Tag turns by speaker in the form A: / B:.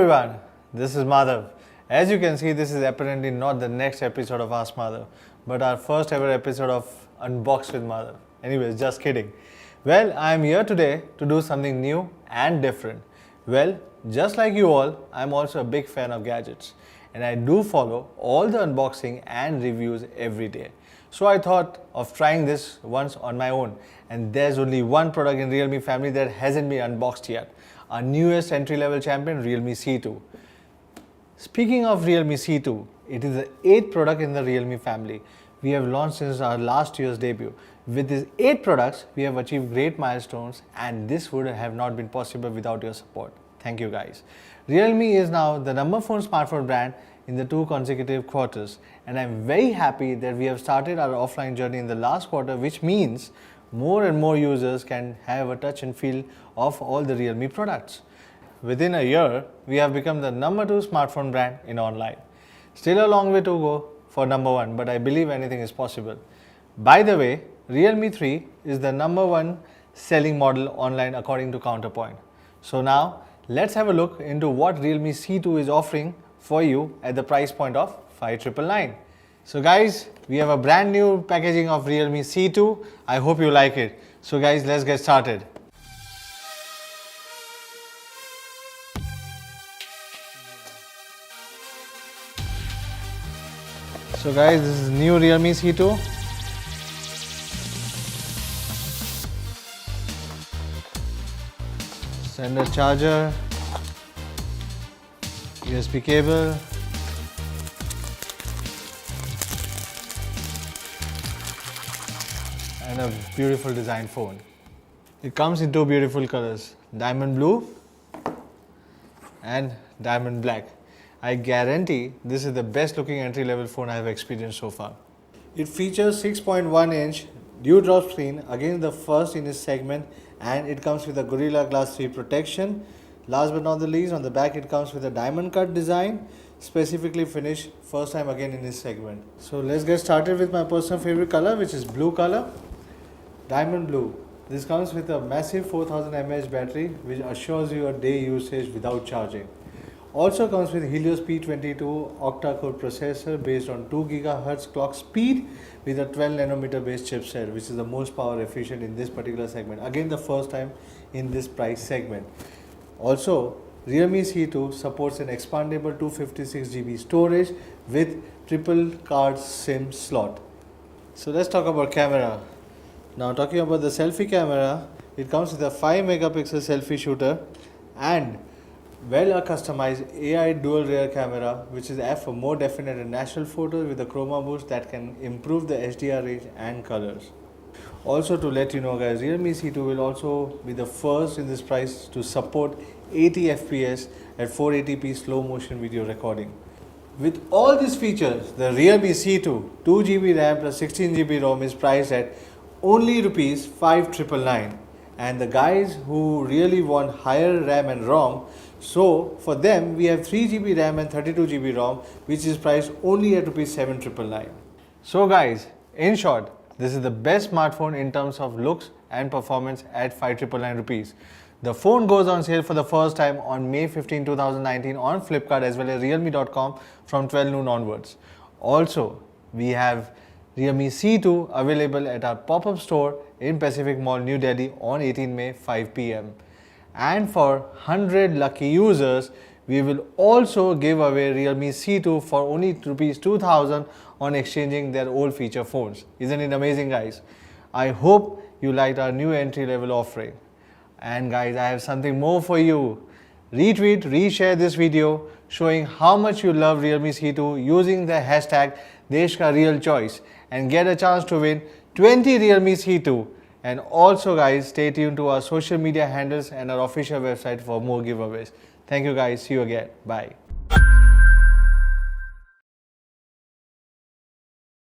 A: everyone, this is Madhav. As you can see, this is apparently not the next episode of Ask Madhav, but our first ever episode of Unbox with Madhav. Anyways, just kidding. Well, I am here today to do something new and different. Well, just like you all, I am also a big fan of gadgets, and I do follow all the unboxing and reviews every day. So I thought of trying this once on my own, and there's only one product in Realme family that hasn't been unboxed yet. Our newest entry-level champion, Realme C2. Speaking of Realme C2, it is the 8th product in the Realme family we have launched since our last year's debut. With these 8 products, we have achieved great milestones, and this would have not been possible without your support. Thank you guys. Realme is now the number 4 smartphone brand in the 2 consecutive quarters, and I'm very happy that we have started our offline journey in the last quarter, which means more and more users can have a touch and feel of all the Realme products. Within a year, we have become the number 2 smartphone brand in online. Still a long way to go for number 1, but I believe anything is possible. By the way, Realme 3 is the number 1 selling model online according to Counterpoint. So now, let's have a look into what Realme C2 is offering for you at the price point of 5,999. So guys, we have a brand new packaging of Realme C2. I hope you like it. So guys, let's get started. So guys, this is new Realme C2. Standard charger, USB cable, and a beautiful design phone. It comes in 2 beautiful colors, diamond blue and diamond black. I guarantee this is the best looking entry level phone I have experienced so far. It features 6.1-inch dewdrop screen, again the first in its segment, and it comes with a Gorilla Glass 3 protection. Last but not the least, on the back it comes with a diamond cut design, specifically finished first time again in this segment. So let's get started with my personal favorite color, which is blue color. Diamond blue. This comes with a massive 4000 mAh battery which assures you a day usage without charging. Also comes with Helios P22 octa-core processor based on 2 GHz clock speed with a 12 nanometer based chipset, which is the most power efficient in this particular segment. Again, the first time in this price segment. Also, Realme C2 supports an expandable 256 GB storage with triple card SIM slot. So let's talk about camera. Now talking about the selfie camera, it comes with a 5 megapixel selfie shooter and a customized AI dual rear camera, which is apt for more definite and natural photos with a chroma boost that can improve the HDR range and colors. Also, to let you know guys, Realme C2 will also be the first in this price to support 80 FPS at 480p slow motion video recording. With all these features, the Realme C2 2GB RAM plus 16GB ROM is priced at only rupees 5,999, and the guys who really want higher RAM and ROM, so for them we have 3GB RAM and 32GB ROM, which is priced only at rupees 7,999. So guys, in short, this is the best smartphone in terms of looks and performance at 5,999 rupees. The phone goes on sale for the first time on May 15, 2019 on Flipkart as well as realme.com from 12 noon onwards. Also, we have Realme C2 available at our pop-up store in Pacific Mall, New Delhi on 18 May 5 PM. And for 100 lucky users, we will also give away Realme C2 for only rupees 2,000 on exchanging their old feature phones. Isn't it amazing guys? I hope you liked our new entry level offering. And guys, I have something more for you. Retweet, reshare this video showing how much you love Realme C2 using the hashtag #DeshKaRealChoice and get a chance to win 20 Realme C2. And also guys, stay tuned to our social media handles and our official website for more giveaways. Thank you guys. See you again. Bye.